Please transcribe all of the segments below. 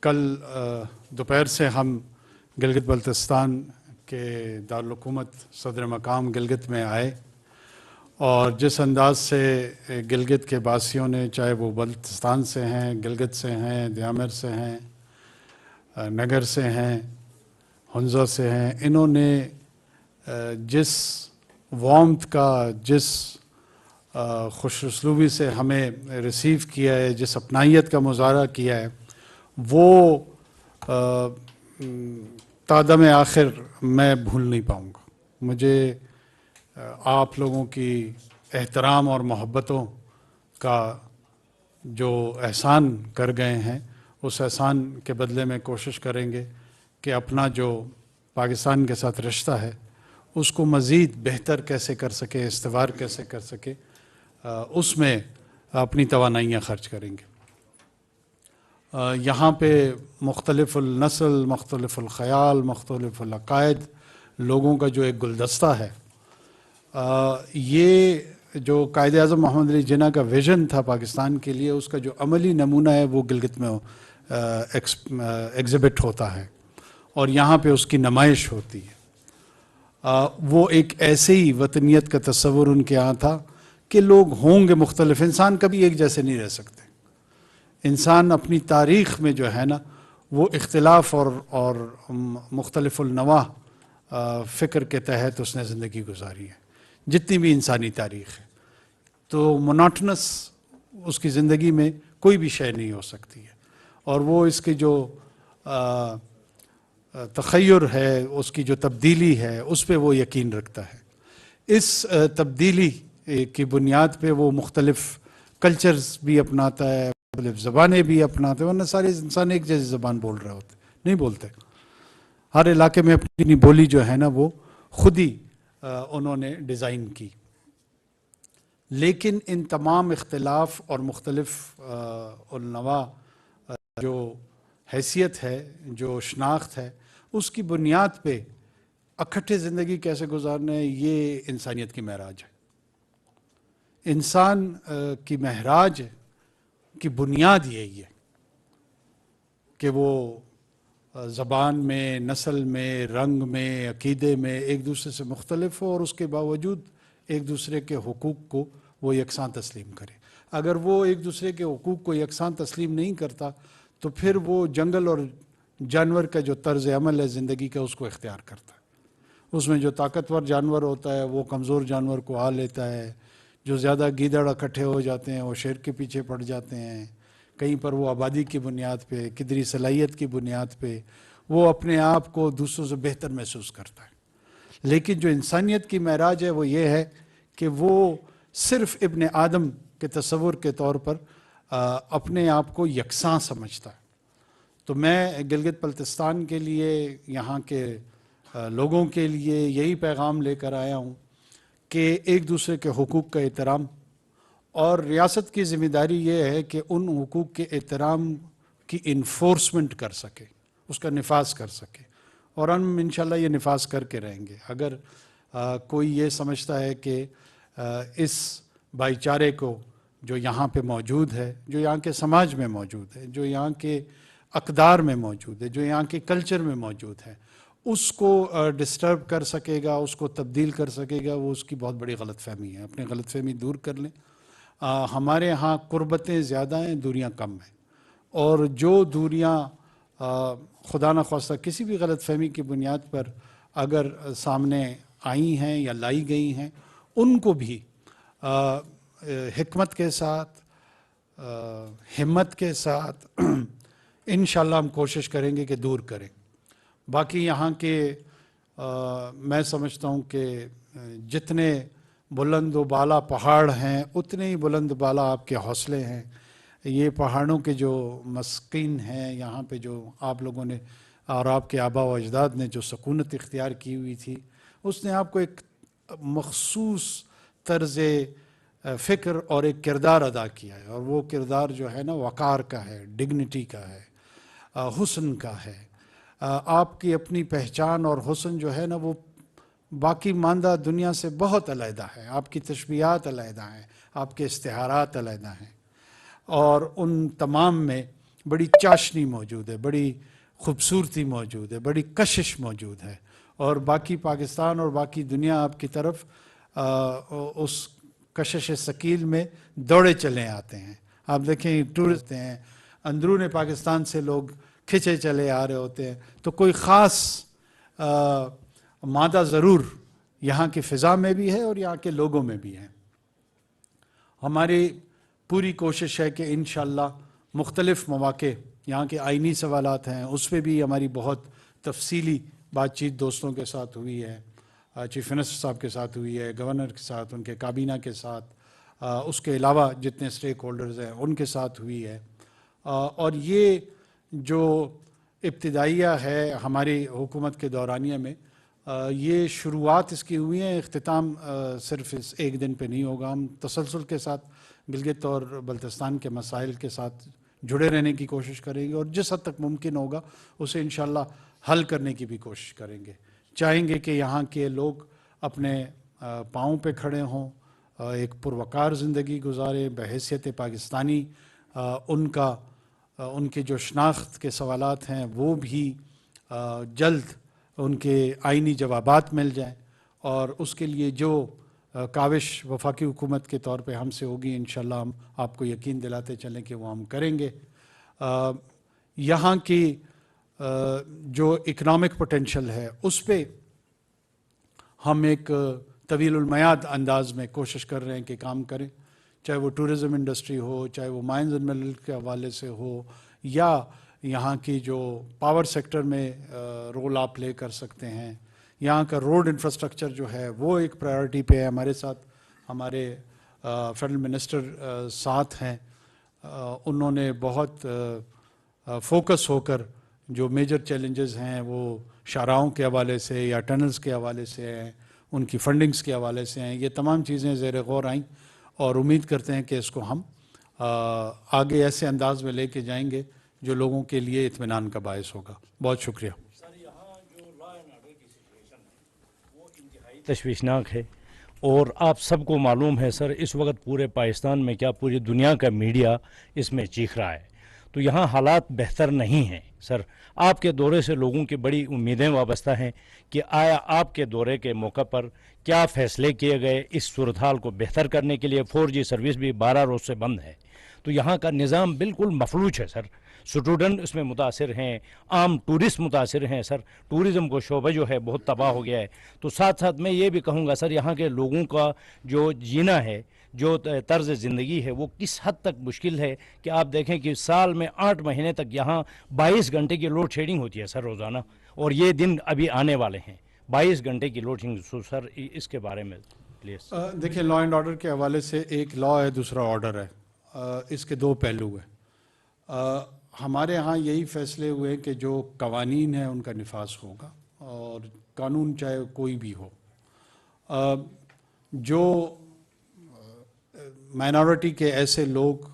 کل دوپہر سے ہم گلگت بلتستان کے دارالحکومت صدر مقام گلگت میں آئے، اور جس انداز سے گلگت کے باسیوں نے، چاہے وہ بلتستان سے ہیں، گلگت سے ہیں، دیامر سے ہیں، نگر سے ہیں، ہنزا سے ہیں، انہوں نے جس وارمتھ کا، جس خوش اسلوبی سے ہمیں ریسیو کیا ہے، جس اپنائیت کا مظاہرہ کیا ہے، وہ تادم آخر میں بھول نہیں پاؤں گا۔ مجھے آپ لوگوں کی احترام اور محبتوں کا جو احسان کر گئے ہیں، اس احسان کے بدلے میں کوشش کریں گے کہ اپنا جو پاکستان کے ساتھ رشتہ ہے اس کو مزید بہتر کیسے کر سکے، استوار کیسے کر سکے، اس میں اپنی توانائیاں خرچ کریں گے۔ یہاں پہ مختلف النسل، مختلف الخیال، مختلف العقائد لوگوں کا جو ایک گلدستہ ہے، یہ جو قائد اعظم محمد علی جناح کا ویژن تھا پاکستان کے لیے، اس کا جو عملی نمونہ ہے وہ گلگت میں ایگزبٹ ہوتا ہے اور یہاں پہ اس کی نمائش ہوتی ہے۔ وہ ایک ایسے ہی وطنیت کا تصور ان کے یہاں تھا کہ لوگ ہوں گے مختلف، انسان کبھی ایک جیسے نہیں رہ سکتے۔ انسان اپنی تاریخ میں جو ہے نا، وہ اختلاف اور مختلف النوع فکر کے تحت اس نے زندگی گزاری ہے، جتنی بھی انسانی تاریخ ہے۔ تو مونوٹنس اس کی زندگی میں کوئی بھی شے نہیں ہو سکتی ہے، اور وہ اس کی جو تخیر ہے، اس کی جو تبدیلی ہے، اس پہ وہ یقین رکھتا ہے۔ اس تبدیلی کی بنیاد پہ وہ مختلف کلچرز بھی اپناتا ہے، مختلف زبانیں بھی اپناتے ہیں، ورنہ سارے انسان ایک جیسی زبان بول رہے ہوتے نہیں بولتے۔ ہر علاقے میں اپنی بولی جو ہے نا وہ خود ہی انہوں نے ڈیزائن کی۔ لیکن ان تمام اختلاف اور مختلف النوع جو حیثیت ہے، جو شناخت ہے، اس کی بنیاد پہ اکٹھے زندگی کیسے گزارنا ہے، یہ انسانیت کی معراج ہے۔ انسان کی معراج کی بنیاد یہی ہے کہ وہ زبان میں، نسل میں، رنگ میں، عقیدے میں ایک دوسرے سے مختلف ہو، اور اس کے باوجود ایک دوسرے کے حقوق کو وہ یکساں تسلیم کرے۔ اگر وہ ایک دوسرے کے حقوق کو یکساں تسلیم نہیں کرتا تو پھر وہ جنگل اور جانور کا جو طرز عمل ہے زندگی کا، اس کو اختیار کرتا ہے۔ اس میں جو طاقتور جانور ہوتا ہے وہ کمزور جانور کو آ لیتا ہے، جو زیادہ گیدڑ اکٹھے ہو جاتے ہیں وہ شیر کے پیچھے پڑ جاتے ہیں، کہیں پر وہ آبادی کی بنیاد پہ، قدری صلاحیت کی بنیاد پہ وہ اپنے آپ کو دوسروں سے بہتر محسوس کرتا ہے۔ لیکن جو انسانیت کی معراج ہے وہ یہ ہے کہ وہ صرف ابن آدم کے تصور کے طور پر اپنے آپ کو یکساں سمجھتا ہے۔ تو میں گلگت بلتستان کے لیے، یہاں کے لوگوں کے لیے یہی پیغام لے کر آیا ہوں کہ ایک دوسرے کے حقوق کا احترام، اور ریاست کی ذمہ داری یہ ہے کہ ان حقوق کے احترام کی انفورسمنٹ کر سکے، اس کا نفاذ کر سکے، اور ہم انشاءاللہ یہ نفاذ کر کے رہیں گے۔ اگر کوئی یہ سمجھتا ہے کہ اس بھائی چارے کو جو یہاں پہ موجود ہے، جو یہاں کے سماج میں موجود ہے، جو یہاں کے اقدار میں موجود ہے، جو یہاں کے کلچر میں موجود ہے، اس کو ڈسٹرب کر سکے گا، اس کو تبدیل کر سکے گا، وہ اس کی بہت بڑی غلط فہمی ہے۔ اپنی غلط فہمی دور کر لیں۔ ہمارے ہاں قربتیں زیادہ ہیں، دوریاں کم ہیں، اور جو دوریاں خدا نخواستہ کسی بھی غلط فہمی کی بنیاد پر اگر سامنے آئی ہیں یا لائی گئی ہیں، ان کو بھی حکمت کے ساتھ، ہمت کے ساتھ انشاءاللہ ہم کوشش کریں گے کہ دور کریں۔ باقی یہاں کے میں سمجھتا ہوں کہ جتنے بلند و بالا پہاڑ ہیں اتنے ہی بلند بالا آپ کے حوصلے ہیں۔ یہ پہاڑوں کے جو مسکین ہیں، یہاں پہ جو آپ لوگوں نے اور آپ کے آباء و اجداد نے جو سکونت اختیار کی ہوئی تھی، اس نے آپ کو ایک مخصوص طرز فکر اور ایک کردار ادا کیا ہے، اور وہ کردار جو ہے نا وقار کا ہے، ڈگنیٹی کا ہے، حسن کا ہے۔ آپ کی اپنی پہچان اور حسن جو ہے نا وہ باقی ماندہ دنیا سے بہت علیحدہ ہے۔ آپ کی تشبیہات علیحدہ ہیں، آپ کے استعارات علیحدہ ہیں، اور ان تمام میں بڑی چاشنی موجود ہے، بڑی خوبصورتی موجود ہے، بڑی کشش موجود ہے، اور باقی پاکستان اور باقی دنیا آپ کی طرف اس کشش ثقیل میں دوڑے چلے آتے ہیں. آپ دیکھیں ٹورسٹ ہیں، اندرون پاکستان سے لوگ کھچے چلے آ رہے ہوتے ہیں، تو کوئی خاص مادہ ضرور یہاں کی فضا میں بھی ہے اور یہاں کے لوگوں میں بھی ہے. ہماری پوری کوشش ہے کہ انشاءاللہ مختلف مواقع، یہاں کے آئینی سوالات ہیں اس پہ بھی ہماری بہت تفصیلی بات چیت دوستوں کے ساتھ ہوئی ہے، چیف منسٹر صاحب کے ساتھ ہوئی ہے، گورنر کے ساتھ، ان کے کابینہ کے ساتھ، اس کے علاوہ جتنے سٹیک ہولڈرز ہیں ان کے ساتھ ہوئی ہے. اور یہ جو ابتدائیہ ہے ہماری حکومت کے دورانیہ میں، یہ شروعات اس کی ہوئی ہیں، اختتام صرف اس ایک دن پہ نہیں ہوگا. ہم تسلسل کے ساتھ گلگت اور بلتستان کے مسائل کے ساتھ جڑے رہنے کی کوشش کریں گے، اور جس حد تک ممکن ہوگا اسے انشاءاللہ حل کرنے کی بھی کوشش کریں گے. چاہیں گے کہ یہاں کے لوگ اپنے پاؤں پہ کھڑے ہوں، ایک پروقار زندگی گزاریں بحیثیت پاکستانی. ان کے جو شناخت کے سوالات ہیں وہ بھی جلد ان کے آئینی جوابات مل جائیں، اور اس کے لیے جو کاوش وفاقی حکومت کے طور پہ ہم سے ہوگی انشاءاللہ ہم آپ کو یقین دلاتے چلیں کہ وہ ہم کریں گے. یہاں کی جو اکنامک پوٹینشل ہے اس پہ ہم ایک طویل المیعاد انداز میں کوشش کر رہے ہیں کہ کام کریں، چاہے وہ ٹورزم انڈسٹری ہو، چاہے وہ مائنز اینڈ منرل کے حوالے سے ہو، یا یہاں کی جو پاور سیکٹر میں رول آپ پلے کر سکتے ہیں. یہاں کا روڈ انفراسٹرکچر جو ہے وہ ایک پرائیورٹی پہ ہے. ہمارے ساتھ ہمارے فیڈرل منسٹر ساتھ ہیں، انہوں نے بہت فوکس ہو کر جو میجر چیلنجز ہیں وہ شاہراہوں کے حوالے سے یا ٹنلز کے حوالے سے ہیں، ان کی فنڈنگز کے حوالے سے ہیں. یہ تمام چیزیں زیر غور آئیں، اور امید کرتے ہیں کہ اس کو ہم آگے ایسے انداز میں لے کے جائیں گے جو لوگوں کے لیے اطمینان کا باعث ہوگا. بہت شکریہ. سر، یہاں جو لا اینڈ آرڈر کی سچویشن ہے وہ انتہائی تشویشناک ہے، اور آپ سب کو معلوم ہے سر اس وقت پورے پاکستان میں کیا پوری دنیا کا میڈیا اس میں چیخ رہا ہے. تو یہاں حالات بہتر نہیں ہیں سر. آپ کے دورے سے لوگوں کی بڑی امیدیں وابستہ ہیں کہ آیا آپ کے دورے کے موقع پر کیا فیصلے کیے گئے اس صورتحال کو بہتر کرنے کے لیے. 4G سروس بھی 12 روز سے بند ہے، تو یہاں کا نظام بالکل مفلوج ہے سر. اسٹوڈنٹ اس میں متاثر ہیں، عام ٹورسٹ متاثر ہیں سر. ٹورزم کو شعبہ جو ہے بہت تباہ ہو گیا ہے. تو ساتھ ساتھ میں یہ بھی کہوں گا سر، یہاں کے لوگوں کا جو جینا ہے، جو طرز زندگی ہے، وہ کس حد تک مشکل ہے کہ آپ دیکھیں کہ سال میں 8 مہینے تک یہاں 22 گھنٹے کی لوڈ شیڈنگ ہوتی ہے سر روزانہ، اور یہ دن ابھی آنے والے ہیں 22 گھنٹے کی لوڈ شیڈنگ. سو سر اس کے بارے میں پلیز. دیکھیں، لا اینڈ آرڈر کے حوالے سے ایک لا ہے، دوسرا آرڈر ہے. اس کے دو پہلو ہیں. ہمارے ہاں یہی فیصلے ہوئے کہ جو قوانین ہیں ان کا نفاذ ہوگا، اور قانون چاہے کوئی بھی ہو. جو مائنورٹی کے ایسے لوگ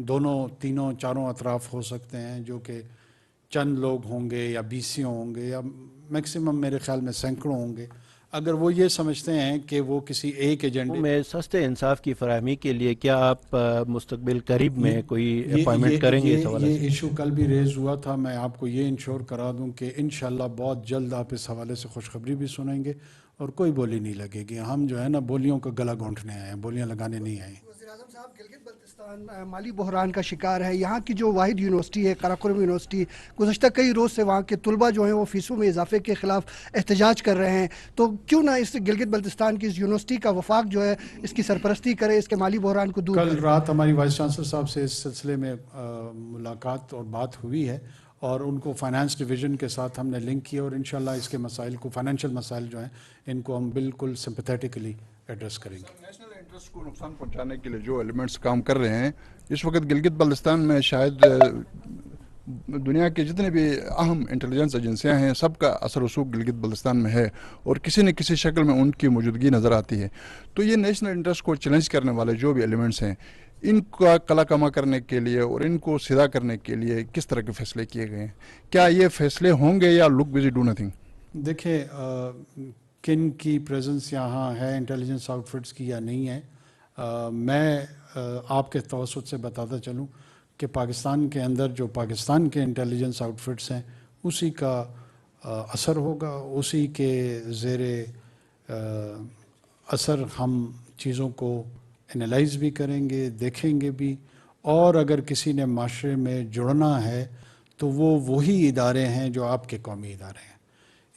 دونوں تینوں چاروں اطراف ہو سکتے ہیں، جو کہ چند لوگ ہوں گے یا 20 ہوں گے یا میکسیمم میرے خیال میں سینکڑوں ہوں گے، اگر وہ یہ سمجھتے ہیں کہ وہ کسی ایک ایجنڈے میں سستے انصاف کی فراہمی کے لیے کیا آپ مستقبل قریب میں کوئی اپائنٹمنٹ کریں گے اس حوالے سے؟ یہ ایشو کل بھی ریز ہوا تھا. میں آپ کو یہ انشور کرا دوں کہ انشاءاللہ بہت جلد آپ اس حوالے سے خوشخبری بھی سنیں گے، اور کوئی بولی نہیں لگے گی. ہم جو ہے نا بولیوں کا گلا گھونٹنے آئے ہیں، بولیاں لگانے نہیں آئے ہیں. وزیر اعظم صاحب، گلگت بلتستان مالی بحران کا شکار ہے. یہاں کی جو واحد یونیورسٹی ہے قراقرم یونیورسٹی، گزشتہ کئی روز سے وہاں کے طلباء جو ہیں وہ فیسوں میں اضافے کے خلاف احتجاج کر رہے ہیں. تو کیوں نہ اس گلگت بلتستان کی اس یونیورسٹی کا وفاق جو ہے اس کی سرپرستی کرے، اس کے مالی بحران کو دور کرے؟ کل رات ہماری وائس چانسلر صاحب سے اس سلسلے میں ملاقات اور بات ہوئی ہے، اور ان کو فائنانس ڈویژن کے ساتھ ہم نے لنک کیا، اور انشاءاللہ اس کے مسائل کو، فائنینشیل مسائل جو ہیں ان کو ہم بالکل سمپیتھیٹکلی ایڈریس کریں گے. نیشنل انٹرسٹ کو نقصان پہنچانے کے لیے جو ایلیمنٹس کام کر رہے ہیں اس وقت گلگت بلتستان میں، شاید دنیا کے جتنے بھی اہم انٹیلیجنس ایجنسیاں ہیں سب کا اثر رسوخ گلگت بلتستان میں ہے، اور کسی نہ کسی شکل میں ان کی موجودگی نظر آتی ہے. تو یہ نیشنل انٹرسٹ کو چیلنج کرنے والے جو بھی ایلیمنٹس ہیں، ان کا کلا کما کرنے کے لیے اور ان کو سیدھا کرنے کے لیے کس طرح کے فیصلے کیے گئے ہیں؟ کیا یہ فیصلے ہوں گے یا لک بزی ڈو نتھنگ؟ دیکھیں، کن کی پریزنس یہاں ہے انٹیلیجنس آؤٹ فٹس کی یا نہیں ہے، میں آپ کے توسط سے بتاتا چلوں کہ پاکستان کے اندر جو پاکستان کے انٹیلیجنس آؤٹفٹس ہیں اسی کا اثر ہوگا، اسی کے زیر اثر ہم چیزوں کو انالائز بھی کریں گے، دیکھیں گے بھی، اور اگر کسی نے معاشرے میں جڑنا ہے تو وہ وہی ادارے ہیں جو آپ کے قومی ادارے ہیں۔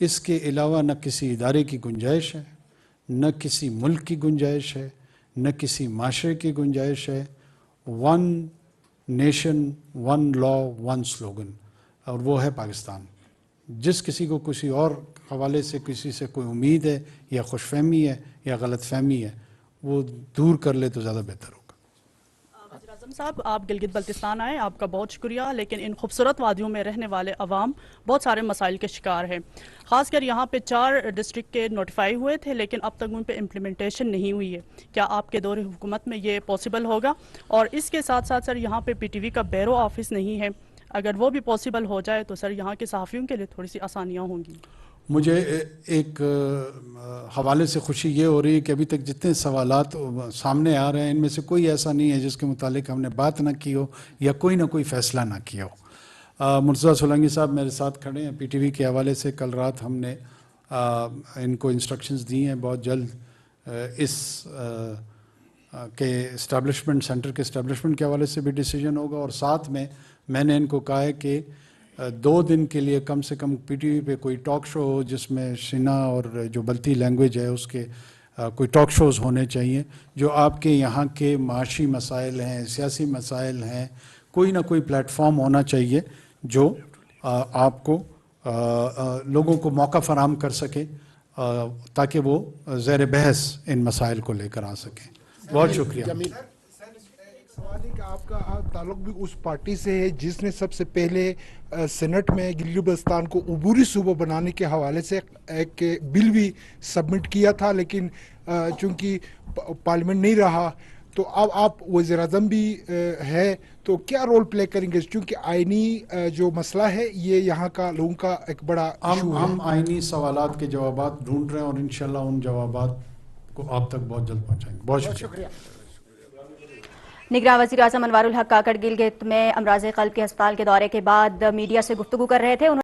اس کے علاوہ نہ کسی ادارے کی گنجائش ہے، نہ کسی ملک کی گنجائش ہے، نہ کسی معاشرے کی گنجائش ہے۔ ون نیشن، ون لا، ون سلوگن، اور وہ ہے پاکستان۔ جس کسی کو کسی اور حوالے سے کسی سے کوئی امید ہے یا خوش فہمی ہے یا غلط فہمی ہے، وہ دور کر لے تو زیادہ بہتر ہوگا۔ وزیر اعظم صاحب، آپ گلگت بلتستان آئے، آپ کا بہت شکریہ، لیکن ان خوبصورت وادیوں میں رہنے والے عوام بہت سارے مسائل کے شکار ہیں۔ خاص کر یہاں پہ 4 ڈسٹرکٹ کے نوٹیفائی ہوئے تھے لیکن اب تک ان پہ امپلیمنٹیشن نہیں ہوئی ہے۔ کیا آپ کے دور حکومت میں یہ پاسبل ہوگا؟ اور اس کے ساتھ ساتھ سر یہاں پہ پی ٹی وی کا بیرو آفس نہیں ہے، اگر وہ بھی پاسبل ہو جائے تو سر یہاں کے صحافیوں کے لیے تھوڑی سی آسانیاں ہوں گی۔ مجھے ایک حوالے سے خوشی یہ ہو رہی ہے کہ ابھی تک جتنے سوالات سامنے آ رہے ہیں ان میں سے کوئی ایسا نہیں ہے جس کے متعلق ہم نے بات نہ کی ہو یا کوئی نہ کوئی فیصلہ نہ کیا ہو۔ مرتضیٰ سولنگی صاحب میرے ساتھ کھڑے ہیں، پی ٹی وی کے حوالے سے کل رات ہم نے ان کو انسٹرکشنز دی ہیں، بہت جلد اس کے اسٹیبلشمنٹ، سینٹر کے اسٹیبلشمنٹ کے حوالے سے بھی ڈیسیجن ہوگا، اور ساتھ میں نے ان کو کہا ہے کہ 2 دن کے لیے کم سے کم پی ٹی وی پہ کوئی ٹاک شو ہو جس میں شنا اور جو بلتی لینگویج ہے اس کے کوئی ٹاک شوز ہونے چاہیے جو آپ کے یہاں کے معاشی مسائل ہیں، سیاسی مسائل ہیں، کوئی نہ کوئی پلیٹ فارم ہونا چاہیے جو آپ کو لوگوں کو موقع فراہم کر سکے تاکہ وہ زیر بحث ان مسائل کو لے کر آ سکیں۔ بہت شکریہ۔ سوال ہے کہ آپ کا تعلق بھی اس پارٹی سے ہے جس نے سب سے پہلے سینٹ میں گلگت بلتستان کو عبوری صوبہ بنانے کے حوالے سے ایک بل بھی سبمٹ کیا تھا، لیکن چونکہ پارلیمنٹ نہیں رہا تو اب آپ وزیر اعظم بھی ہے تو کیا رول پلے کریں گے؟ چونکہ آئینی جو مسئلہ ہے یہ یہاں کا لوگوں کا ایک بڑا ایشو ہے۔ ہم آئینی سوالات کے جوابات ڈھونڈ رہے ہیں اور انشاءاللہ ان جوابات کو آپ تک بہت جلد پہنچائیں گے۔ بہت شکریہ۔ نگراں وزیر اعظم انوار الحق کاکڑ گلگت میں امراض قلب کے ہسپتال کے دورے کے بعد میڈیا سے گفتگو کر رہے تھے۔